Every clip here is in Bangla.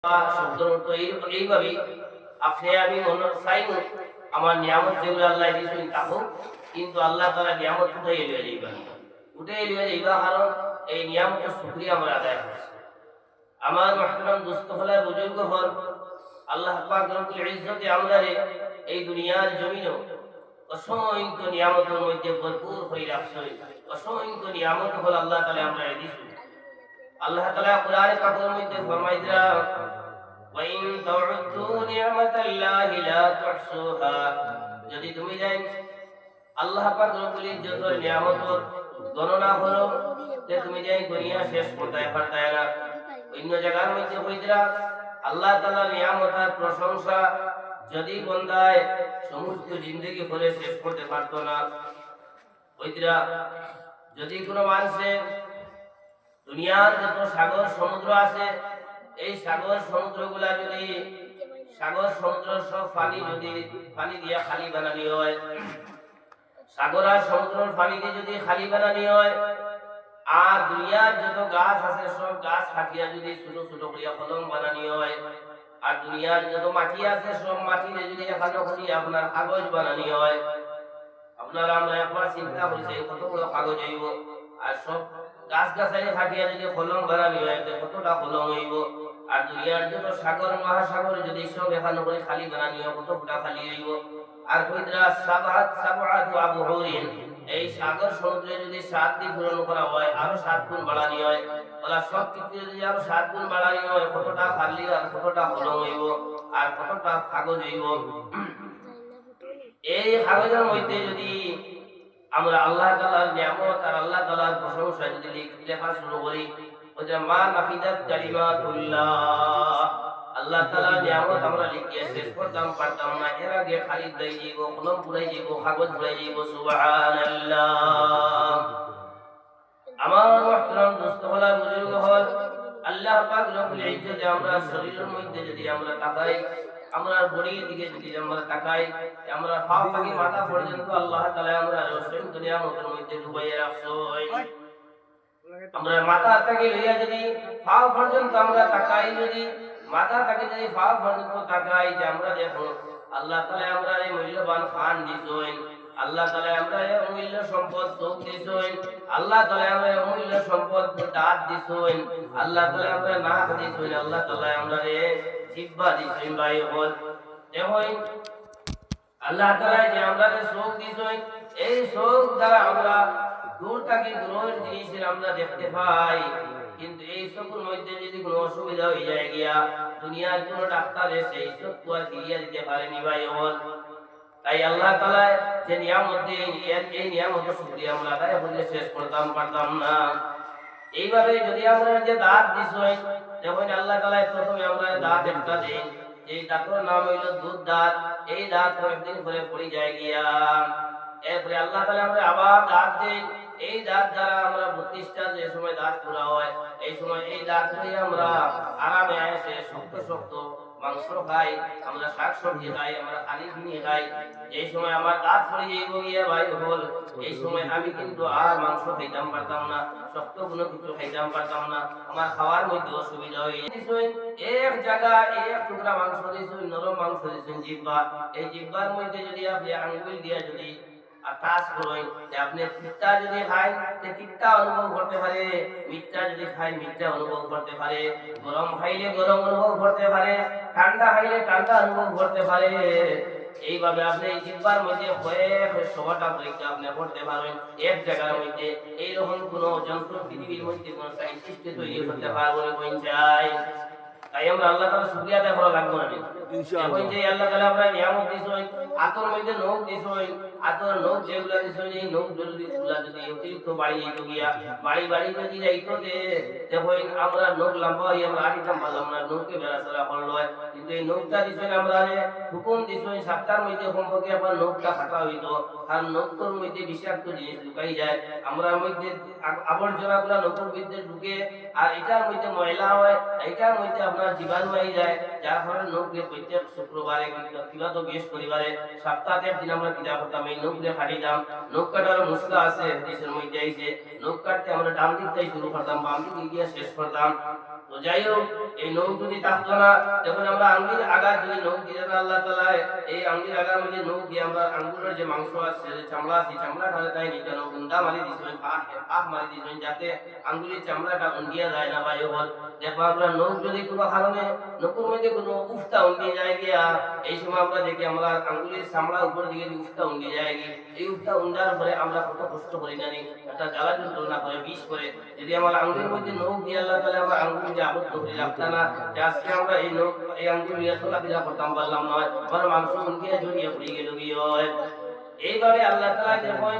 শব্দের অর্থ এইভাবেই আপনি আমি মনে চাই আমার নিয়ামত যেগুলো আল্লাহ দিয়েছেন থাকুক, কিন্তু আল্লাহ তাআলা নিয়ামত উঠে এলিয়ে যাইবা, উঠে এলিয়ে যাইবা, কারণ এই নিয়ামতের শুকরিয়া আমরা আদায় করছি। আমার মুহতারাম দোস্ত হল, বুজুর্গ হল, আল্লাহ পাক রব্বুল ইজ্জতে আমাদের এই দুনিয়ার জমিনে অসংখ্য নিয়ামতের মধ্যে ভরপুর হয়ে রাখছে। অসংখ্য নিয়ামত হল আল্লাহ তাআলা আমরা দিয়েছেন। আল্লাহ তাআলা কোরআনে পাকের মধ্যে ফরমাইরা, ওয়াইন তাউদ্দু নি'মাতাল্লাহি লা তুহসুহা, যদি তুমি যাই আল্লাহ পাক রব্বুল ইজ্জতের নিয়ামতের গণনা করো, তে তুমি যাই গনিয়া শেষ করতে পারতা না। অন্য জায়গার মধ্যে হইরা আল্লাহ তাআলা নিয়ামতের প্রশংসা যদি বন্দায় সমস্ত জিন্দেগি করে শেষ করতে পারতো না। হইরা যদি কোনো মানুষের দুনিয়ার যত সাগর সমুদ্র আছে, এই সাগর সমুদ্রগুলা যদি সাগর সমুদ্র সব পানি দিয়ে খালি বানানি হয়, সাগর আর সমুদ্রের পানি দিয়ে যদি খালি বানানি হয়, আর দুনিয়ার যত গাছ আছে সব গাছ কাটিয়া যদি ছোট ছোট করিয়া কলম বানানি হয়, আর দুনিয়ার যত মাটি আছে সব মাটিতে যদি এখানে করি আপনার কাগজ বানানি হয়, আপনারা আমরা একবার চিন্তা করেছি কত বড় কাগজ হইব। আর সব গাছ গাছালি কাটিয়া যদি কলম বানানি হয়, কতটা কলম হইব। আর দুনিয়ার যত সাগর মহাসাগর যদি সব এখানে করে খালি বানানি হয়, কতটা খালি হইব। আর কইরা সাবআতু আবহুরিন, এই সাগর সমুদ্রে যদি 7 দিন পূরণ করা হয়, আরো 7 গুণ বাড়ানি হয়, ওলা সব কিছু যদি আরো 7 গুণ বাড়ানি হয়, কতটা খালি আর কতটা কলম হইব, আর কতটা কাগজ হইব। এই কাগজের মধ্যে যদি আমরা আল্লাহ তাআলার নিয়ামত আর আল্লাহ তাআলার প্রশংসা যদি লেখা শুরু করি, ওটা মা নাফিদাত কালিমাতুল্লাহ, আল্লাহ তাআলার নিয়ামত আমরা লিখিয়ে শেষ করতাম পারতাম না। এর আগে খালি দাই দিব, কলম পুরাই দিব, কাগজ পুরাই দিব। সুবহানাল্লাহ। আমার মুহতারাম দোস্ত হল, বুজুর্গ হল, আল্লাহ পাক রব্বুল ইজ্জতে আমরা শরীরের মধ্যে যদি আমরা তাকাই, আমরা বডির দিকে যদি আমরা তাকাই, আমরা পা থেকে মাথা পর্যন্ত আল্লাহ তাআলা আমরা অসংখ্য নিয়ামতের মধ্যে ডুবাইয়া রাখছেন। আমরা মাথা থেকে লইয়া যদি পা পর্যন্ত আমরা তাকাই, যদি মাথা থেকে যদি পা পর্যন্ত তাকাই, যে আমরা দেখো আল্লাহ তাআলা আমরা এই মূল্যবান খান দিছেন, আল্লাহ তাআলা আমরা এই অমূল্য সম্পদ চোখ দিছেন, আল্লাহ তাআলা আমরা অমূল্য সম্পদ দাঁত দিছেন, আল্লাহ তাআলা আমরা নাক দিছেন, আল্লাহ তাআলা আমরা জিহ্বা দিছেন। ভাই হল দেখুন, আল্লাহ তাআলা যে আমরা চোখ দিছেন, এই চোখ দ্বারা আমরা দূর থেকে দূরের জিনিসের আমরা দেখতে পাই। কিন্তু এই চোখের মধ্যে যদি কোনো অসুবিধা হয়ে যায় গিয়া, দুনিয়ার কোনো ডাক্তার এসে এই চোখ তো আর ফিরিয়ে দিতে পারেনি। ভাই হল তাই আল্লাহ তাআলা যে নিয়ামত এই নিয়ামতের শুকরিয়া আমরা আদায় করলে শেষ করতাম পারতাম না। এইভাবে যদি আমরা যে দাঁত দিছেন, দেখুন আল্লাহ তাআলা প্রথমে আমরা দাঁত একটা দেন, এই দাঁতের নাম হইল দুধ দাঁত। এই দাঁত কয়েকদিন পরে পড়ে যায় গিয়া, এরপরে আল্লাহ তাআলা আমরা আবার দাঁত দেন। এই দাঁত দ্বারা আমরা 32টা যে সময় দাঁত পুরা হয়, এই সময় এই দাঁত দিয়ে আমরা আরামে এসে শক্ত শক্ত মাংস খাই, আমরা শাক সবজি খাই, আমরা খালি ফিনি খাই। এই সময় আমার দাঁত পড়ে যাইব গিয়া ভাই হল, এই সময় আমি কিন্তু আর মাংস খাইতাম পারতাম না, শক্ত কোনো কিছু খাইতাম পারতাম না, আমার খাওয়ার মধ্যে অসুবিধা হয়ে গেছে। এক জায়গায় এক টুকরা মাংস দিয়েছেন, নরম মাংস দিয়েছেন জিহ্বা, এই জিহ্বার মধ্যে যদি আপনি আঙ্গুল দিয়া যদি আকাশ করেন, আপনি তিতা যদি খাই তিতা অনুভব করতে পারে, মিঠা যদি খাই মিঠা অনুভব করতে পারে, গরম খাইলে গরম অনুভব করতে পারে, ঠান্ডা খাইলে ঠান্ডা অনুভব করতে পারে। এইভাবে আপনি এই জিহ্বার মধ্যে কয়েক সবাটা পরীক্ষা আপনি করতে পারবেন এক জায়গার মধ্যে। এইরকম কোন যন্ত্র পৃথিবীর মধ্যে কোন সায়েন্টিস্ট তৈরি করতে পারবো না কোন চাই। তাই আমরা আল্লাহ তাআলা শুকরিয়া আদায় করা লাগবে না। ইনশাআল্লাহ যে আল্লাহ তাআলা আমরা নিয়ামত দিছেন, আতর মধ্যে নখ দিছেন, আতর নখ যেগুলা দিছেন, এই নখ গুলা যদি অতিরিক্ত বাড়ি যেত গিয়া, বাড়ি যদি যাইতো যে দেখুন আমরা নখ লম্বা হই, আমরা আড়িতাম পারলাম না, নখকে বেড়াচলা করলো। কিন্তু এই নখটা দিছেন আমরা হুকুম দিছেন, সাতটার মধ্যে সম্পর্কে আপনার নখটা কাটা হইতো, আর নখের মধ্যে বিষাক্ত জিনিস ঢুকাই যায়, আমরা মধ্যে আবর্জনা গুলা নখের মধ্যে ঢুকে, আর এটার মধ্যে ময়লা হয়, এটার মধ্যে আপনার আপনার জীবাণু হয়ে যায়, যার কারণে নখকে প্রত্যেক শুক্রবারে কিংবা তো বৃহস্পতিবারে সপ্তাহের দিন আমরা কিনা করতাম এই নখকে কাটিতাম। নখ কাটার মুসলা আছে দেশের মধ্যে আইছে, নখ কাটতে আমরা ডান দিক থেকে শুরু করতাম, বাম দিকে গিয়ে শেষ করতাম। তো যাই হোক, এই নখ যদি থাকতো না, যখন আমরা আঙ্গুলের আগার যদি নখ দিয়ে আল্লাহ তাআলা এই আঙ্গুলের আগার মধ্যে নখ দিয়ে আমরা আঙ্গুলের যে মাংস আছে, যে চামড়া আছে, চামড়াটা তাই নিতে না গুন্ডা মারি দিছেন, পাক মারি দিছেন, যাতে আঙ্গুলের চামড়াটা উন্ডিয়া যায় না। ভাই বল, দেখো আমরা নখ যদি কোনো কারণে নখের মধ্যে কোনো উফতা উন্ডিয়ে যায় গিয়া, এই সময় আমরা দেখি আমরা আঙ্গুলের চামড়া উপর দিকে উফতা উন্ডিয়ে যায় গিয়ে, এই উফতা উন্ডার পরে আমরা কত কষ্ট করি জানি, একটা জ্বালা যন্ত্রণা করে, বিষ করে। যদি আমার আঙ্গুলের মধ্যে নখ দিয়ে আল্লাহ তাআলা আমার আঙ্গুল যে আবদ্ধ করে রাখতাম না, যে আজকে আমরা এই নখ এই আঙ্গুল নিয়ে চলাফেরা করতাম পারলাম নয়, আমার মাংস উন্ডিয়ে জড়িয়ে পড়ে গেল গিয়ে। এইভাবে আল্লাহ তাআলা যখন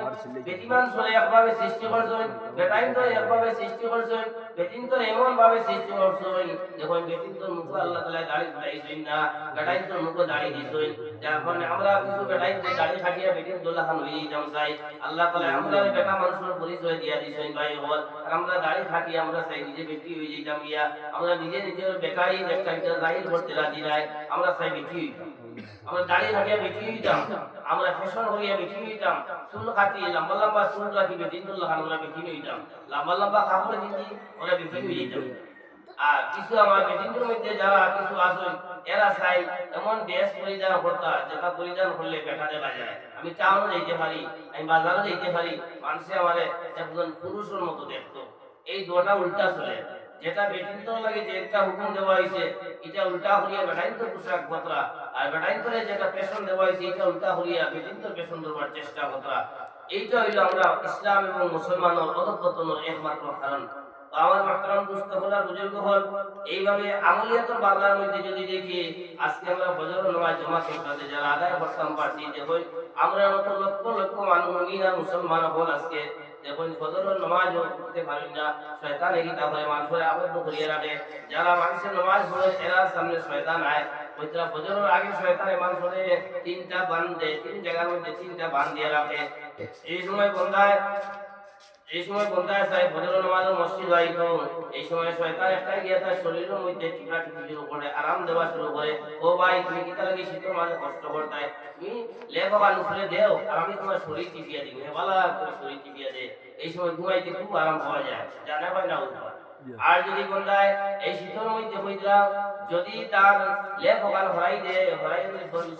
বেঈমান সরে একভাবে সৃষ্টি করছেন, বেটাইন তো একভাবে সৃষ্টি করছেন, বেটিন তো এমন ভাবে সৃষ্টি করছেন, যখন বেটিন তো মুখ আল্লাহ তাআলা দাড়ি দিয়েছেন না, বেটাইন তো মুখ দাড়ি দিয়েছেন, যার কারণে আমরা কিছু বেটাইন যে দাড়ি থাকিয়া বেটিন দোলাখান হয়ে যেতাম চাই। আল্লাহ তাআলা আমরা বেটা মানুষের পরিচয় দিয়া দিয়েছেন। ভাই বল, আমরা দাড়ি থাকি আমরা চাই নিজে বেটি হয়ে যেতাম গিয়া, আমরা নিজে নিজের বেকারি একটা জাহির করতে রাজি নাই, আমরা চাই বেটি হইতাম, আমরা দাড়ি থাকিয়া বেটি হইতাম, আমরা ফ্যাশন হইয়া বেটি হইতাম, চুল কাটি লম্বা লম্বা চুল রাখি বেটিন দোলাখান আমরা বেটি হইতাম, লম্বা লম্বা কাপড় দিতি ওরা বেটি হয়ে যেতাম। আর কিছু আমার বেটিনদের মধ্যে যারা কিছু আসেন, এরা চাই এমন ড্রেস পরিধান করতা যেটা পরিধান করলে বেটা দেখা যায়, আমি টাউনে যাইতে পারি, আমি বাজারে যাইতে পারি, মানুষে আমারে একজন পুরুষের মতো দেখতো। এই দুটা উল্টা চলে, যেটা বেটিনদের লাগে যে একটা হুকুম দেওয়া হয়েছে, এটা উল্টা হইয়া বেটাইনদের পোশাক পত্রা, আর বেটাইনদের যেটা পেশন দেওয়া হয়েছে এটা উল্টা হইয়া বেটিনদের পেশন দেওয়ার চেষ্টা পত্রা। এইটা হইলো আমরা ইসলাম এবং মুসলমানের অধঃপতনের একমাত্র কারণ। আমার মাহতারাম দোস্ত হল, বুজুর্গ হল, এইভাবে আমলিয়াতুল বাংলার মধ্যে যদি দেখি, আজকে আমরা ফজর নামাজ জামাতের সাথে যারা আদায় করতাম পারছি, দেখুন আমরা মতো লক্ষ লক্ষ মানুষ মুসলমান হল আজকে দেখুন ফজর নামাজ পড়তে পারি না, শয়তান এই তারপরে মানুষের আবদ্ধ করিয়ে রাখে। যারা মানুষের নামাজ পড়ে এরা সামনে শয়তান আয়, ওইটা ফজরের আগে শয়তানে মানুষের তিনটা বান দেয়, তিন জায়গার মধ্যে তিনটা বান দিয়ে রাখে। এই সময় বন্ধায় চাই ফজর নামাজের মসজিদ আইতো, এই সময় শয়তান একটাই গিয়ে তার শরীরের মধ্যে টিকা টিকি শুরু করে, আরাম দেওয়া শুরু করে। ও ভাই, তুমি কি তার শীতের মাঝে কষ্ট করতাই, তুমি লেখা মানুষ দেও আর আমি তোমার শরীর টিপিয়া দিই, ভালো করে শরীর টিপিয়া দে। এই সময় ঘুমাইতে খুব আরাম পাওয়া যায়, জানা হয় না উঠা। আর যদি বন্ধায় এই শীতের মধ্যে হইলাম, যদি তার লেখ ওখান হরাই দেয়, হরাই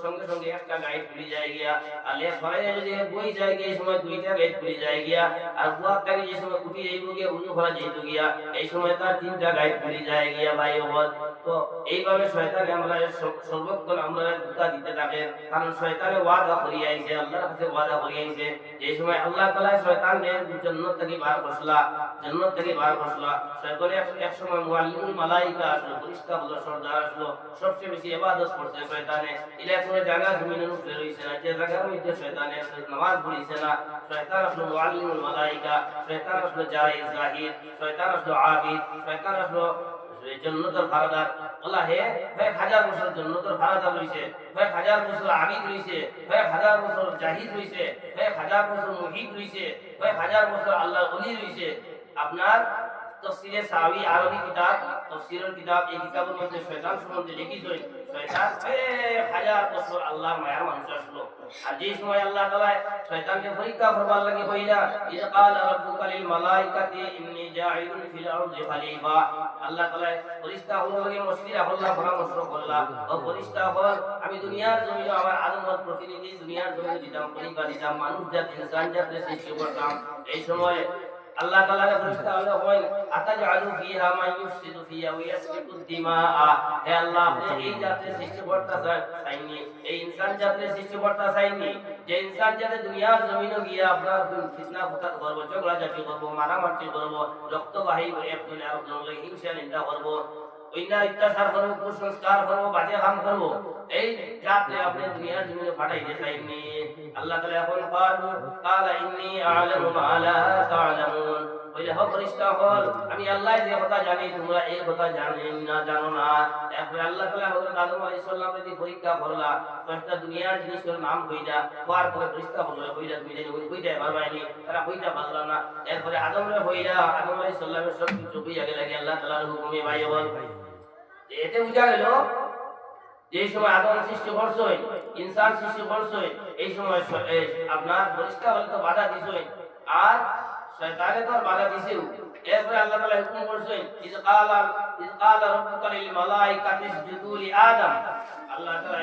সঙ্গে সঙ্গে একটা গাইড খুলে যায় গিয়া, আর লেখ হরাই যদি বই যায় গিয়ে এই সময় দুইটা গাইড খুলে যায় গিয়া, আর বুয়াটাকে যে সময় উঠি যাইব গিয়া উজু করা যাইত গিয়া, এই সময় তার তিনটা গাইড খুলে যায় গিয়া। ভাই বল, তো এইভাবে শয়তানে আমরা সর্বক্ষণ আমরা ধোঁকা দিতে থাকে, কারণ শয়তানে ওয়াদা করিয়ে আইছে, আল্লাহর কাছে ওয়াদা করিয়ে আইছে, যে সময় আল্লাহ তাআলা শয়তানের জান্নাত থেকে বার করছলা, জান্নাত থেকে বার করছলা, শয়তানে এক সময় মুআল্লিমুল মালায়েকা আসলো, ফেরেশতা হলো, সরদার আসলো, সবচেয়ে বেশি ইবাদত করতে শয়তানে, ইলা কোনো জায়গা জমিনের উপরে রইছে না, যে জায়গার মধ্যে শয়তানে নামাজ পড়িছে না, শয়তান আসলো মুআল্লিমুল মালায়েকা, শয়তান আসলো জাহিদ জাহিদ, শয়তান আসলো আবিদ, শয়তান আসলো জান্নাতের ভাড়াদার। আল্লাহ হে কয়েক হাজার বছর জান্নাতের ভাড়াদার রইছে, কয়েক হাজার বছর আবিদ রইছে, কয়েক হাজার বছর জাহিদ রইছে, কয়েক হাজার বছর মুহিদ রইছে, কয়েক হাজার বছর আল্লাহর ওলি রইছে। আপনার তফসিরে সাহাবী আরবি কিতাব, তফসিরের কিতাব, এই কিতাবের মধ্যে শয়তান সম্বন্ধে লিখিছে, শয়তান হাজার বছর আল্লাহর মায়ার মানুষ আসলো। আর যে সময় আল্লাহ তাআলা শয়তানকে পরীক্ষা করবার লাগি কইলা, ইযা ক্বালা রাব্বুকা লিল মালাইকাতি ইন্নী জাঈলুন ফিল আরদি খলিফা, আল্লাহ তাআলা ফেরেশতা হলকে মশওয়ারা করলা, পরামর্শ করলা, ও ফেরেশতা হল আমি দুনিয়ার জমিনে আমার আদমের প্রতিনিধি দুনিয়ার জমিনে দিতাম, খলিফা দিতাম, মানুষ জাত ইনসান জাতের সৃষ্টি করতাম। এই সময় আল্লাহ তাআলার ফেরেশতা হলো কইল, আতাজআলু ফিহা মান ইউফসিদু ফিহা ওয়া ইয়াসফিকু দিমাআ, হে আল্লাহ আপনি এই জাতের সৃষ্টি করতে চাইনি, এই ইনসান জাতের সৃষ্টি করতে চাইনি, যে ইনসান জাতে দুনিয়ার জমিনে গিয়া আপনার ফিতনা ফাসাদ করব, ঝগড়া ঝাঁটি করব, মারামারি করব, রক্ত বাহিব একজন আরেকজনকে হিংসা নিন্দা করব, অন্যায় অত্যাচার করব, কুসংস্কার করব, বাজে কাম করব, এই জাতে আপনি দুনিয়ার জমিনে পাঠাইতে চাইনি। আল্লাহ তাআলা এখন ক্বালা ইন্নী আ'লামু মা লা তা'লামুন, বলে হ ফেরেশতা হল আমি আল্লাহ যে কথা জানি তোমরা এই কথা জানো না। এরপরে আল্লাহ তাআলা হযরত আদম আলাইহিস সালামের যে পরীক্ষা করলা, কয়টা দুনিয়ার জিনিসের নাম কইরা, হওয়ার পরে ফেরেশতা বলল কইরা তুমি জানি কইতে পারবাইনি, তারা কইতে পারলা না। এরপরে আদমরে হইরা আদম আলাইহিস সালামের সব কিছু কইয়া গেল আল্লাহ তাআলার হুকুমে। ভাই বল, এতে বোঝা গেল যে সময় আদম সৃষ্টি করছই, ইনসান সৃষ্টি করছই, এই সময় আপনার ফেরেশতা হলে তো বাধা দিছই, আর শয়তানে তো বাধা দিছেও। এরপরে আল্লাহ তাআলা হুকুম করছেন, ইয ক্বালা রাব্বুকা লিল মালাইকাতি ইসজুদু লি আদম। আল্লাহ তাআলা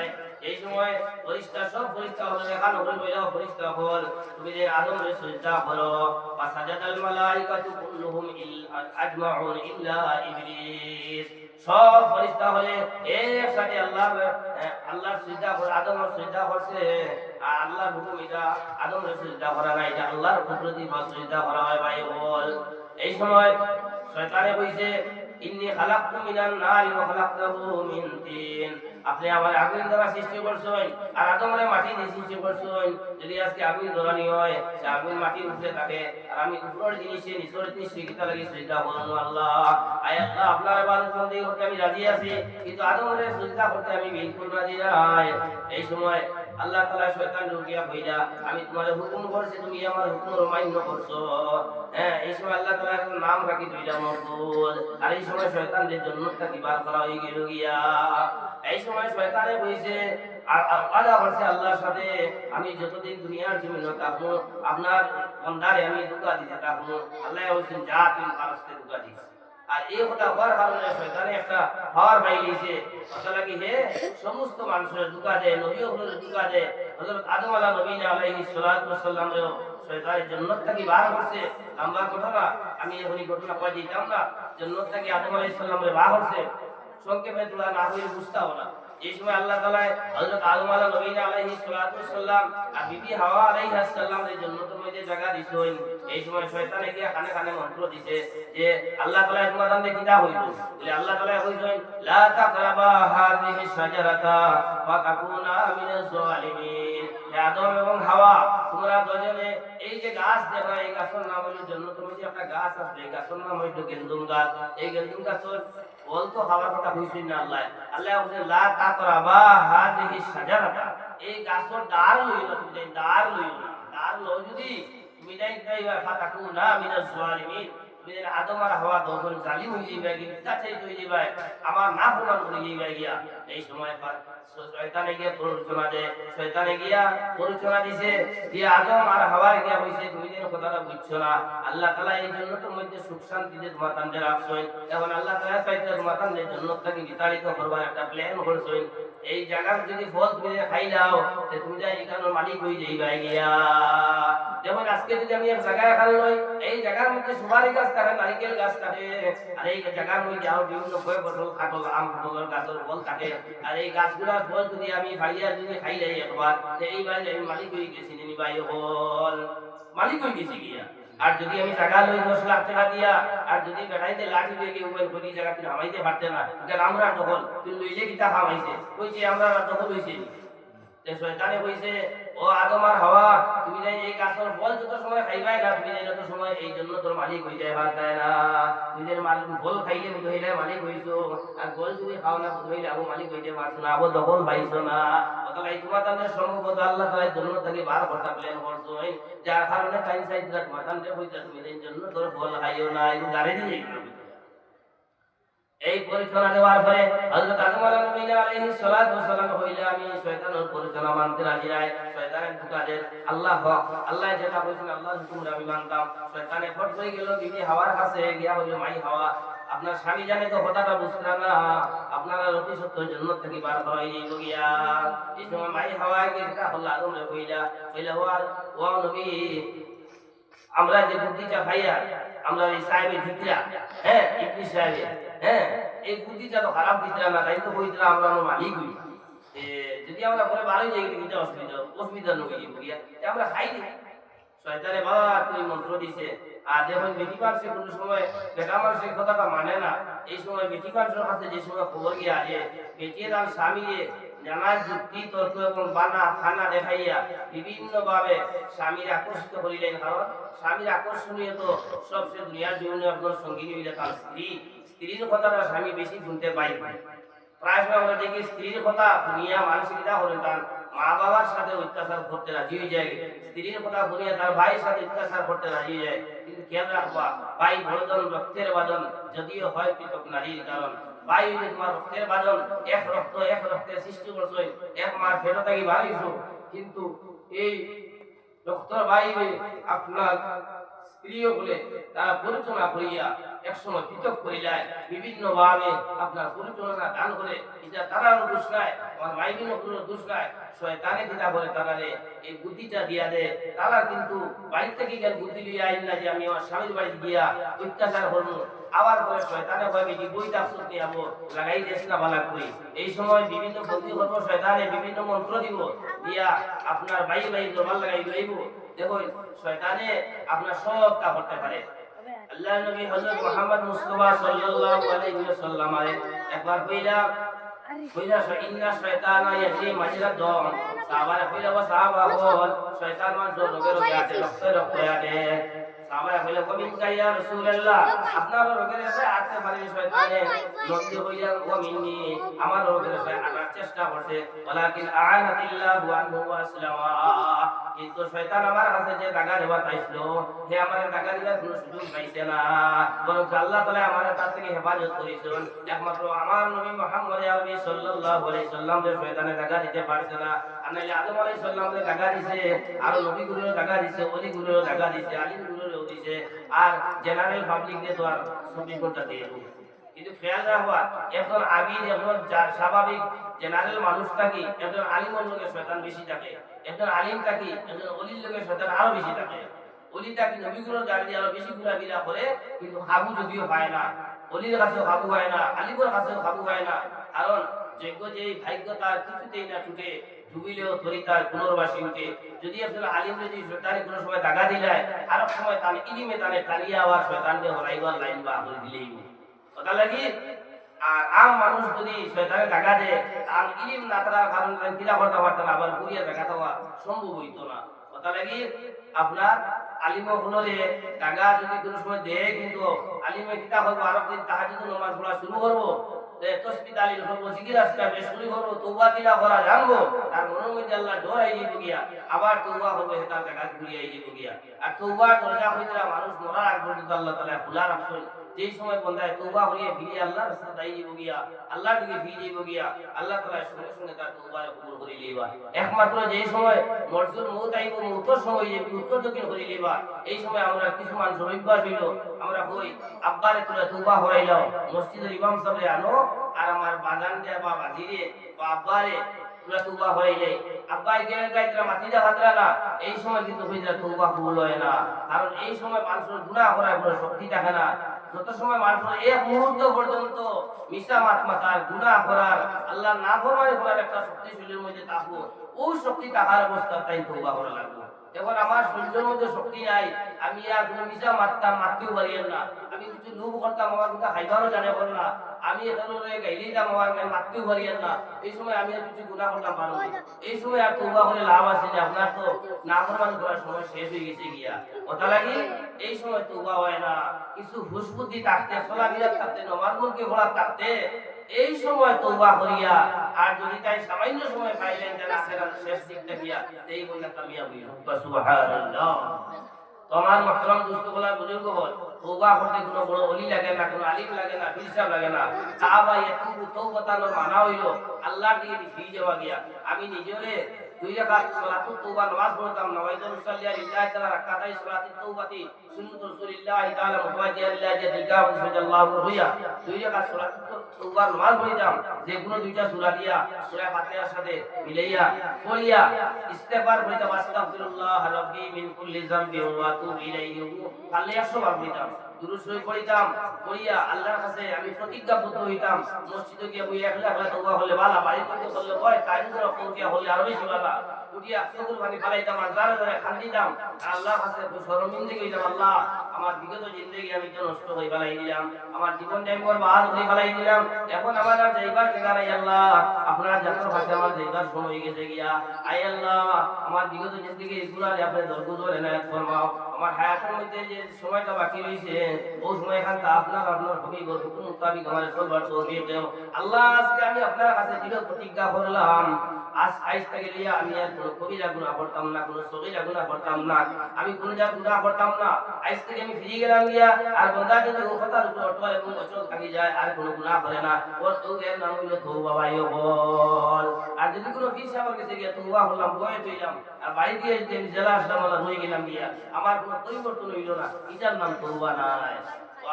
এই সময় ফেরেশতা সব ফেরেশতা হল দেখানো হল, বইলা ফেরেশতা হল তুমি যে আদম রে সিজদা করো, ফাসাজাদাল মালাইকাতু কুল্লুহুম আজমাউন ইল্লা ইবলিস। সব ফেরেশতা হলে একসাথে আল্লাহর সিজদা করে আদমের সিজদা করছে। আর আল্লাহর হুকুম এটা আদমের সিজদা করা না, এটা আল্লাহর কুদরতি সিজদা করা হয় ভাই বল। এই সময় শয়তানে কইছে ইন্নী খালাকতু মিনান নারি ওয়া খালাকতাহু মিন তিন। আপনি আমার আগুন দ্বারা সৃষ্টি করছেন আর আদমরে মাটি দিয়ে সৃষ্টি করছেন। যদি আজকে আগুন ধরানি হয়, সে আগুন মাটির উপরে থাকে আর আমি উপরের জিনিসে নিচের জিনিস কিতা লাগি সিজদা করব আল্লাহ। আয় আল্লাহ, আপনার ইবাদত বন্দেগি করতে আমি রাজি আছি, কিন্তু আদমরে সিজদা করতে আমি বিলকুল রাজি নাই। এই সময় আল্লাহ তাআলা শয়তান ঢুকিয়া কইলা, আমি তোমারে হুকুম করছি, তুমি আমার হুকুম অমান্য করছো। হ্যাঁ, এই সময় আল্লাহ তাআলার নাম রাখি দুইটা মরদুদ। আর এই সময় শয়তানদের জান্নাত থেকে বার করা হয়ে গেল গিয়া। এই সময় শয়তানে কইছে আর আল্লাহ বলছে আল্লাহর সাথে, আমি যতদিন দুনিয়ার জমিনে থাকবো আপনার বান্দারে আমি ধোঁকা দিতে থাকবো। আল্লাহ বলছেন যা তুই ফারস্তে ধোঁকা দিস। আর এই কথা হওয়ার কারণে শয়তানে একটা হাওয়ার পাই গেছে, কথা লাগি হে সমস্ত মানুষের ধোঁকা দেয়, নবীও ধোঁকা দেয়। হযরত আদম আলাইহিস সালাতু ওয়াস সালাম রে শয়তানের জান্নাত থেকে বার করছে। লম্বা ঘটনা, আমি এখনই ঘটনা কই দিতাম না। জান্নাত থেকে আদম আলাইহিস সালাম রে বার করছে, সংক্ষেপে তোলা না হইলে বুঝতাও না। এই সময় আল্লাহ তাআলা হযরত আদম আলাইহিস সালাতু ওয়াস সালাম আর বিবি হাওয়া আলাইহিস সালাম এর জান্নাতের মধ্যে জায়গা দিছেন। এই সময় শয়তানে গিয়া কানে কানে মন্ত্র দিছে যে আল্লাহ তাআলা তোমাদের মধ্যে কিতা হইল, বলে আল্লাহ তাআলা কইছেন লা তাকরাবা হাযিহি শাজারাতা ফাতাকুনা মিনাজ জালিমিন। হে আদম এবং হাওয়া, তোমরা দুজনে এই যে গাছ দেখো, এই গাছের নাম হলো জান্নাতের মধ্যে একটা গাছ আছে, এই গাছের নাম হলো গেন্দুম গাছ। এই গেন্দুম গাছের ফল তো খাওয়ার কথা কইছেন না আল্লাহ। আল্লাহ বলেন লা তাকরাবা হাযিহি শাজারাতা, এই গাছের ডাল লইও না, তুমি ডাল লইও না। ডাল লও যদি তুমি যাইবা ফাতাকুনা মিনাজ জালিমিন, তুমি আদম আর হাওয়া দুজন জালিম হয়ে যাবে, মিথ্যা চাইতে হয়ে যাবে, আমার নাফরমান করে যাবে গিয়া। এই সময় শয়তানে গিয়া প্ররোচনা দেয়, শয়তানে গিয়া প্ররোচনা দিছে দিয়ে আদম আর হাওয়া গিয়া কইছে তুমি যেন কথাটা বুঝছো না, আল্লাহ তাআলা এই জান্নাতের মধ্যে সুখ শান্তিতে তোমার তানদের রাখছেন। এখন আল্লাহ তাআলা চাইতে তোমার তানদের জান্নাত থেকে বিতাড়িত করবার একটা প্ল্যান করছেন। এই জায়গার যদি ফল তুমি খাই দাও, তুমি যাই এখানের মালিক হয়ে যাইবা গিয়া। যেমন আজকে যদি আমি এক জায়গায় খাল লই, এই জায়গার মধ্যে সুপারি গাছ থাকে, নারিকেল গাছ থাকে, আর এই জায়গার মধ্যে আরো বিভিন্ন ফল ফসল, কাঁঠাল, আম, কাঁঠালের গাছের ফল থাকে। আর এই গাছগুলার ফল যদি আমি ফাড়িয়া যদি খাই যাই একবার, এইবার আমি মালিক হয়ে গেছি, নিবাই হল মালিক হয়ে গেছি গিয়া। আর যদি আমি জায়গা লই 10 লাখ টাকা দিয়া, আর যদি বেড়াইতে লাঠি দিয়ে গিয়ে উপায় করি জায়গা তুমি হামাইতে পারতে না, কারণ আমরা দখল তুই লইলে কিতা হামাইছে কইছে আমরা দখল হইছে। শয়তানে কইছে ও আদম আর হাওয়া, তুমি যাই এই গাছের ফল যত সময় খাইবাই না, তুমি যত সময় এই জন্য তোর মালিক হই যায় পারতাই না। নিজের মালিক ফল খাইলে বুঝ হইলে মালিক হইছো, আর ফল যদি খাও না বুঝ হইলে আবু মালিক হইতে পারছো না, আবু দখল পাইছো না। অতএব এই তোমার তাদের সম্ভবত আল্লাহ তাআলা জন্য থেকে বার করতে প্ল্যান করছো, যার কারণে টাইম সাইজ রাত মাথান রে হইতা তুমি এই জন্য তোর ফল খাইও না, এই গাড়ি দিয়ে এই পরিচনা দেওয়ার পরে হযরত আদম আলাইহিস সালাতু ওয়াস সালাম হইলে আমি শয়তানের পরিচনা মানতে রাজি নাই। শয়তানের ধোঁকা দেন আল্লাহ হক, আল্লাহ যেটা বলেছেন আল্লাহর হুকুম আমি মানতাম। শয়তানে ফট হয়ে গেল বিবি হাওয়ার কাছে গিয়া হইল মাই হাওয়া, আপনার স্বামী জানে তো কথাটা বুঝরা না, আপনারা অতি সত্য জান্নাত থেকে বার করা হয়ে যাইব গিয়া। এই সময় মাই হাওয়া গিয়া আল্লাহ আদম রে কইলা ও নবী, আমরা যে বুদ্ধিটা ভাইয়া আমরা এই সাহেবের ভিতরা, হ্যাঁ ইবলিস সাহেব, হ্যাঁ এই বুদ্ধিটা তো খারাপ ভিতরা না, তাই তো কইতরা আমরা মালিক হই। যদি আমরা করে ভালোই যাই কিন্তু অসুবিধা নই বলিয়া আমরা খাই দিই। শয়তানে বাবা তুই মন্ত্র দিছে। আর যখন বেটি পারছে কোনো সময় বেটা মানুষের কথাটা মানে না, এই সময় বেটি মানুষের কাছে যে সময় খবর গিয়ে আসে, বেটি তার স্বামীরে নানা যুক্তি তর্ক এবং বানা খানা দেখাইয়া বিভিন্ন ভাবে স্বামীর আকর্ষিত করিলেন। কারণ স্বামীর আকর্ষণীয় তো সবচেয়ে দুনিয়ার জীবনে আপনার সঙ্গিনী হইলে তার স্ত্রী। স্ত্রীর কথাটা স্বামী বেশি শুনতে পাই। প্রায় সময় আমরা দেখি স্ত্রীর কথা শুনিয়া মানসিকতা হলেন তার মা বাবার সাথে অত্যাচার করতে রাজি হয়ে যায়, স্ত্রীর কথা শুনিয়া তার ভাইয়ের সাথে অত্যাচার করতে রাজি হয়ে যায়। কিন্তু খেয়াল রাখবা, ভাই বড়জন রক্তের বাদন যদিও হয় পৃথক নারীর কারণ, ভাই হইলে তোমার রক্তের বাঁধন, এক রক্তের সৃষ্টি করছো, এক মার ফেরত থাকি বাড়াইছো, কিন্তু এই ডক্টর বাইরে আপনার স্ত্রীও বলে তারা পরিচালনা করিয়া একসময় পৃথক করিলায় বিভিন্ন ভাবে আপনার পরিচালনা দান করে, এটা তারাও দোষ নাই, আমার মাইদিনও কোনো দোষ নাই, শয়তানে যেটা বলে তারারে এই বুদ্ধিটা দিয়া দেয়, তারা কিন্তু বাড়ি থেকে গেল বুদ্ধি লিয়ে আইন না যে আমি আমার স্বামীর বাড়িতে গিয়া অত্যাচার করবো, আবার পরে শয়তানে ভাবে কি বইটা সুদ নিয়াবো লাগাই দেশ না বালা করি, এই সময় বিভিন্ন বুদ্ধি করব, শয়তানে বিভিন্ন মন্ত্র দিব দিয়া আপনার ভাই জবান লাগাই লইব। দেখুন শয়তানে আপনার সব তা করতে পারে। আল্লাহ নবী হযরত মুহাম্মদ মুস্তাফা সাল্লাল্লাহু আলাইহি ওয়াসাল্লাম একবার কইলা ইন্না শাইতানা ইয়াজরি মাজরা দম, সাহাবারা কইলা ও সাহাবা হল শয়তান মানুষ রোগে রোগে আছে, রক্তে রক্তে আছে, সাহাবারা কইলা কবিন ইয়া রাসূলুল্লাহ আপনার রোগের আছে আতে পারে শয়তানে, নবী কইলা ও মিন্নি আমার রোগের আছে আনার চেষ্টা করছে, ওয়ালাকিন আ'নাতিল্লাহু আনহু ওয়া আসলামা, কিন্তু শয়তান আমার কাছে যে টাকা দেওয়া চাইছিল হে আমার টাকা দিবার কোনো সুযোগ পাইছে না, বরং আল্লাহ তাআলা আমারে তার থেকে হেফাজত করেছেন, একমাত্র আমার নবী মুহাম্মদ আরবি সাল্লাল্লাহু আলাইহি সাল্লাম যে শয়তানে টাকা দিতে পারছে না, আনাইলে আদম আলাইহিস সালাম কে টাকা দিয়েছে, আর নবী গুলোর টাকা দিয়েছে, ওলি গুলোর টাকা দিয়েছে, আলিম গুলোরও দিয়েছে, আর জেনারেল পাবলিক কে তো আর 24 ঘন্টা দিয়ে দেব। কিন্তু খেয়াল রাখবা এখন আবির এখন স্বাভাবিক জেনারেল মানুষ থাকি একজন আলিমের লোকের শয়তান বেশি থাকে, একজন আলিম থাকি একজন অলির লোকের শয়তান আরো বেশি থাকে, অলি থাকি নবীগুলোর দাঁড়িয়ে আরো বেশি ঘোরাফেরা করে, কিন্তু হাবু যদিও পায় না, অলির কাছেও হাবু হয় না, আলিমের কাছেও হাবু হয় না, কারণ যোগ্য যে ভাগ্য তার কিছুতেই না ছুটে, ডুবিলেও ধরি তার পুনর্বাসী উঠে, যদি আসলে আলিম যদি শয়তানি কোনো সময় দাগা দিলায় আরো সময় তার ইলিমে তানে টানিয়ে আবার শয়তানকে হরাইবার লাইন বা করে দিলেই কথা লাগি। আর আম মানুষ যদি শয়তানে টাকা দেয় আর ইলিম না থাকার কারণে কিলা করতে পারতো না, আবার ঘুরিয়ে দেখা দেওয়া সম্ভব হইতো না, কথা লাগি। আপনার আলিম হলরে টাকা যদি কোনো সময় দেয়, কিন্তু আলিমে কিতা করবো আরো দিন তাহাজ্জুদ নামাজ পড়া শুরু করবো, তসবিহ তাহলিল করবো, জিকির আজকার বেশ শুরু করবো, তওবা তিলা করা জানবো, তার মনের মধ্যে আল্লাহ ডর আই যাবে গিয়া, আবার তওবা করবে তার টাকা ঘুরিয়ে আই যাবে গিয়া, আর তওবার দরজা হইতরা মানুষ মরার আগ পর্যন্ত আল্লাহ তাআলা খোলা রাখছেন, যেই সময় বন্দায় তওবা করিয়ে ফিরে আল্লাহর রাস্তা দাই যাব গিয়া, আল্লাহর দিকে ফিরে যাব গিয়া, আল্লাহ তাআলা সঙ্গে সঙ্গে তার তওবারে কবুল করে লইবা। একমাত্র যেই সময় মরজুর মউত আইব, মউতের সময় যে উত্তর দক্ষিণ করে লইবা, এই সময় আমরা কিছু মানুষ অভ্যাস হইল, আমরা কই আব্বারে তোরা তওবা হরাইলাও, মসজিদের ইমাম সাহেব আনো, আর আমার বাগান দেয়া বা বাজিরে বা আব্বারে তোরা তওবা হরাইলে, আব্বাই গেলে গাইতরা মাটিদা খাতরা না, এই সময় কিন্তু হইতরা তওবা কবুল হয় না, কারণ এই সময় মানুষের গুনাহ করার কোনো শক্তি থাকে না, যত সময় মানুষের এক মুহূর্ত পর্যন্ত মিশা মাতার গুনাহ করার আল্লাহ না ফরমানি করার একটা শক্তি শরীরের মধ্যে থাকবো, ওই শক্তি থাকার অবস্থা তাই তওবা করা লাগবে। এখন আমার শরীরের মধ্যে শক্তি নাই, আমি আর কোনো মিশা মারতেও পারি না, আমি কিছু লোভ করতাম আমার কথা খাইবারও জানে বল না, আমি এখানে গাইলেই দাম আমার মারতেও পারি না, এই সময় আমি আর কিছু গুনাহ করতাম পারবো, এই সময় আর তওবা করে লাভ আছে যে আপনার তো না ফরমানি করার সময় শেষ হয়ে গেছে গিয়া, কথা লাগি। এই সময় তওবা হয় না, কিছু হুশ বুদ্ধি থাকতে, চলাফেরা থাকতে, নামাজ মুখে পড়া থাকতে, এই সময় তওবা করিয়া, আর যদি তাই সামান্য সময় পাইলেন যেন আখেরাত শেষ দিকটা গিয়া এই বইটা কামিয়াব হইল, সুবহানাল্লাহ। তোমার মুহতারাম দোস্তগুলা বুজুর্গ হল, তওবা করতে কোনো বড় ওলি লাগে না, কোনো আলিম লাগে না, ফিলসাফ লাগে না, সাহাবা ইয়াতুবু তাওবাতার মানা হইল আল্লাহর দিকে ফিরে যাওয়া গিয়া। আমি নিজেরে 2 রাকাত সালাতুত তওবা নামাজ পড়তাম, নওয়াইতুল মুসাল্লিয়া লিল্লাহি তাআলা রাকাতাই সালাতুত তওবাতি সুন্নাত রাসূলিল্লাহি তাআলা মুতাওয়াজ্জিহান ইলা জাদিকা সাল্লাল্লাহু রুহিয়া, 2 রাকাত সালাতুত তওবা নামাজ পড়তাম, যে কোনো দুইটা সূরা দিয়া সূরা ফাতিহার সাথে মিলাইয়া পড়িয়া ইস্তেগফার পড়তাম, আস্তাগফিরুল্লাহ রাব্বি মিন কুল্লি যামবি ওয়া আতুবু ইলাইহি, কালে 100 বার পড়তাম, দুরূদ শরীফ পড়তাম, পড়িয়া আল্লাহর কাছে আমি প্রতিজ্ঞাবদ্ধ হইতাম, মসজিদে গিয়ে বই একলা একলা তওবা হলে ভালো, বাড়িতে করলে হয়, কাজে করে ফোকিয়া হলে আরো বেশি ভালো, উঠিয়া চোখের পানি ফেলাইতাম আর জারে জারে খান্দিতাম, আর আল্লাহর কাছে শরমিন্দগি হইতাম, আল্লাহ আমার বিগত জিন্দেগি আমি তো নষ্ট হয়ে ফেলাই দিলাম, আমার জীবনটা আমি বরবাদ করে ফেলাই দিলাম, এখন আমার আর যাইবার জায়গা নাই, আল্লাহ আপনার জানার কাছে আমার যাইবার সময় হয়ে গেছে গিয়া, আই আল্লাহ আমার বিগত জিন্দেগি গুনাহ আপনি দরগুজর এনায়েত ফরমাও, আমার হায়াতের মধ্যে যে সময়টা বাকি রয়েছে ওই সময় এখানটা আপনার হবিবর হুকুম মোতাবেক আমার চলবার তৌফিক দাও, আল্লাহ আজকে আমি আপনার কাছে দৃঢ় প্রতিজ্ঞা করলাম, আজ থেকে লিয়া আমি আর কোনো কবিরা গুনাহ করতাম না, কোনো সগীরা গুনাহ করতাম না, আমি কোনো যা গুনাহ করতাম না, আজ থেকে থেকে আমি ফিরে গেলাম গিয়া আর বন্দা যদি ও কথার উপর অটল এবং অচল থাকি যায় আর কোনো গুনাহ করে না ওর তো এর নাম হইল তওবা ভাই বল। আর যদি কোনো ফিস আমার কাছে গিয়া তওবা হলাম বয়ে চইলাম আর বাড়ি দিয়ে যদি আমি জেলা আসলাম আল্লাহ রয়ে গেলাম গিয়া আমার কোনো পরিবর্তন হইল না, এটার নাম তওবা নাই।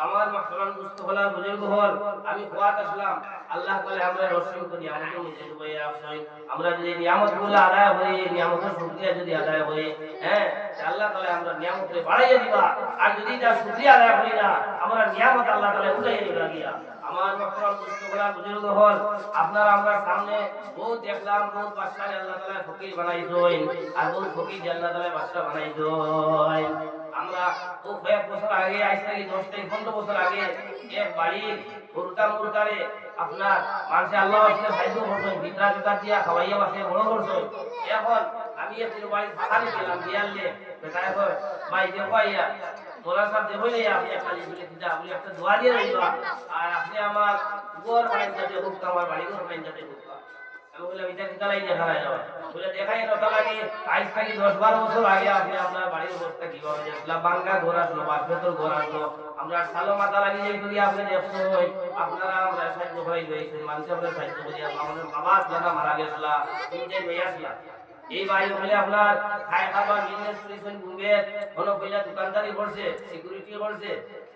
আমার মাহতারাম দোস্ত হলার বুজুর্গ হল, আমি খোয়াত আসলাম আল্লাহ তাআলা আমরা রসুল করি আমাদের মধ্যে ডুবাই আসই। আমরা যদি নিয়ামতগুলো আদায় হই, নিয়ামতের শুকরিয়া যদি আদায় হই, হ্যাঁ আল্লাহ তাআলা আমরা নিয়ামতকে বাড়াইয়া দিবা। আর যদি তার শুকরিয়া আদায় করি না আমরা নিয়ামত আল্লাহ তাআলা উঠাইয়া দিবা গিয়া। আমার মাহতারাম দোস্ত হলার বুজুর্গ হল, আপনারা আমরা সামনে বহুত দেখলাম বহুত বাদশাহ আল্লাহ তাআলা ফকির বানাইছেন আর বহুত ফকির আল্লাহ তাআলা বাদশা বানাইছেন। আমরা ও কয়েক বছর আগে আজ থেকে 10 থেকে 15 বছর আগে এক বাড়ির মুরগা মুরগারে আপনার মানুষে আল্লাহ আসলে সাহায্য করছেন, বিদ্যা বিদ্যা দিয়া খাওয়াইয়া বাসে বড় করছেন। এখন আমি একটু বাড়ি ফাঁকানি দিলাম দিয়ালে বেটা এখন ভাই দেখাইয়া মোলা সাহেব দেখলে আপনি একটা লিখে দিতে আপনি একটা দোয়া দিয়ে দিবা আর আপনি আমার গোর বাইন যাতে হোক আমার বাড়ি গোর বাইন যাতে হোক। আমি বললাম এটা কি তালাই দেখা যায় বলে দেখাই কথা লাগে আজ থেকে 10-12 বছর আগে আপনি আপনার বাড়ির অবস্থা কিভাবে দেখলাম বাঙ্গা ঘোরা আসলো বাসভেতর ঘোরা আসলো আমরা সালো মাথা লাগিয়ে যদি আপনি দেখছো আপনারা আমরা সাহায্য হয়ে গেছেন মানুষ আমরা সাহায্য করি আমাদের বাবা দাদা মারা গেছিল তিনটে মেয়ে আসলা এই বাড়ি হলে আপনার খাই খাবার বিজনেস করেছেন ঘুরবে কোনো পয়লা দোকানদারি করছে সিকিউরিটি করছে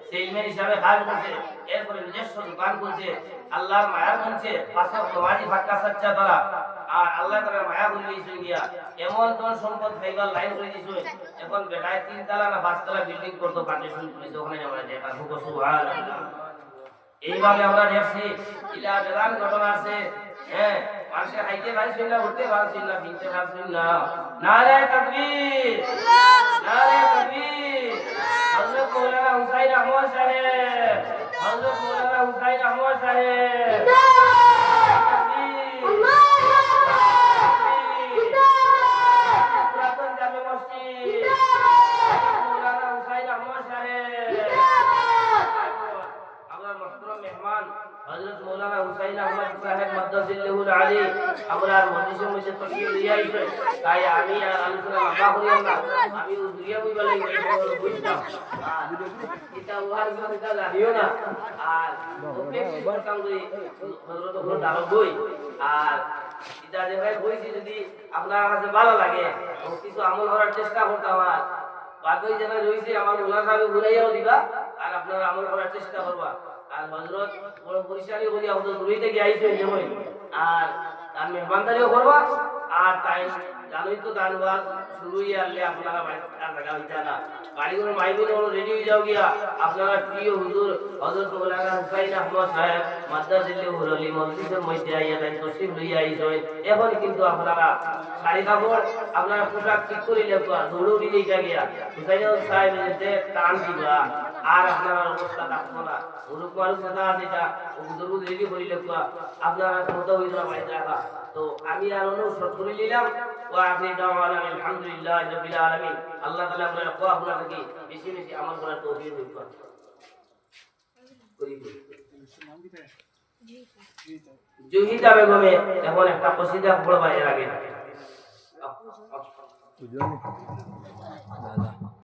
সেলম্যান হিসাবে কাজ করছে এরপরে নিজস্ব দোকান করছে আল্লাহর মায়া বলছে পাঁচক তোমারই ভাক্কা সাচ্চা তারা আর আল্লাহ তাআলা মায়া বলিয়েছেন গিয়া এমন কোন সম্পদ ফাইবার লাইন করে দিয়েছে এখন বেটায় 3 তলা না 5 তলা বিল্ডিং করতে পারতেছেন পুলিশ ওখানে আমরা দেখা হুকু সুবহানাল্লাহ। এইভাবে আমরা দেখছি ইলা বেলান ঘটনা আছে, হ্যাঁ মানুষের হাইতে পারছেন না উঠতে পারছেন না বিনতে পারছেন না। নারে তাকবীর নারে তাকবীর। হযরত মাওলানা হুসাইন আহমদ সাহেব হযরত মাওলানা হুসাইন আহমদ সাহেব পুরাতন জামে মসজিদ মাওলানা হুসাইন আহমদ সাহেব আমার মুহতারাম মেহমান হযরত মাওলানা হুসাইন আহমদ সাহেব মাদ্দাজিল্লাহুল আলী আমরা মজলিসের মধ্যে তশরিফ নিয়ে আইছে তাই আমি আর আলোচনা লম্বা করিলাম না আমি দুনিয়া বই বলে বুঝতাম এটা ওয়ার কথা জানিও না আর প্রত্যেক বর্তমান করি হযরত হলো দারুণ বই আর এটা যে ভাই বইছি যদি আপনার কাছে ভালো লাগে কিছু আমল করার চেষ্টা করতাম আর বাকি যেন রইছে আমার মোলা সাহেব ঘুরাইয়াও দিবা আর আপনারা আমল করার চেষ্টা করবা। আর হযরত বড় পরিশানি করি আমাদের দূরে থেকে আইছেন যেমন আর তার মেহমানদারিও করবা আর তাই জানোই তো দানবাদ শুরুই আনলে আপনারা আর জায়গা হইতা না বাড়িগুলো মাইগুলো রেডি হয়ে যাও গিয়া আপনারা প্রিয় হুজুর হযরত মাওলানা হুসাইন আহমদ সাহেব মাদ্দাজিল্লাহুল আলী মসজিদের মধ্যে আইয়া তাই তশরিফ লইয়া আইছেন। এখন কিন্তু আপনারা শাড়ি কাপড় আপনারা পোশাক ঠিক করে লেখা দৌড়ি দিতে গিয়া হুসাইন সাহেবের যে টান দিবা আর আপনারা অবস্থা থাকবো না মুরুক মারুক কথা আছে এটা দৌড় রেডি করে লেখা আপনারা মতো হইল বাড়িতে রাখা। তো আমি আর অনুরোধ করে নিলাম ও আপনি দাওয়ানা আলহামদুলিল্লাহ রাব্বিল আলামিন। আল্লাহ তাআলা আপনারা কোয়া আপনারা কি বেশি বেশি আমল করার তৌফিক দিন জুহিদা বেগমে এখন একটা কসিদা পড়বা এর আগে দাদা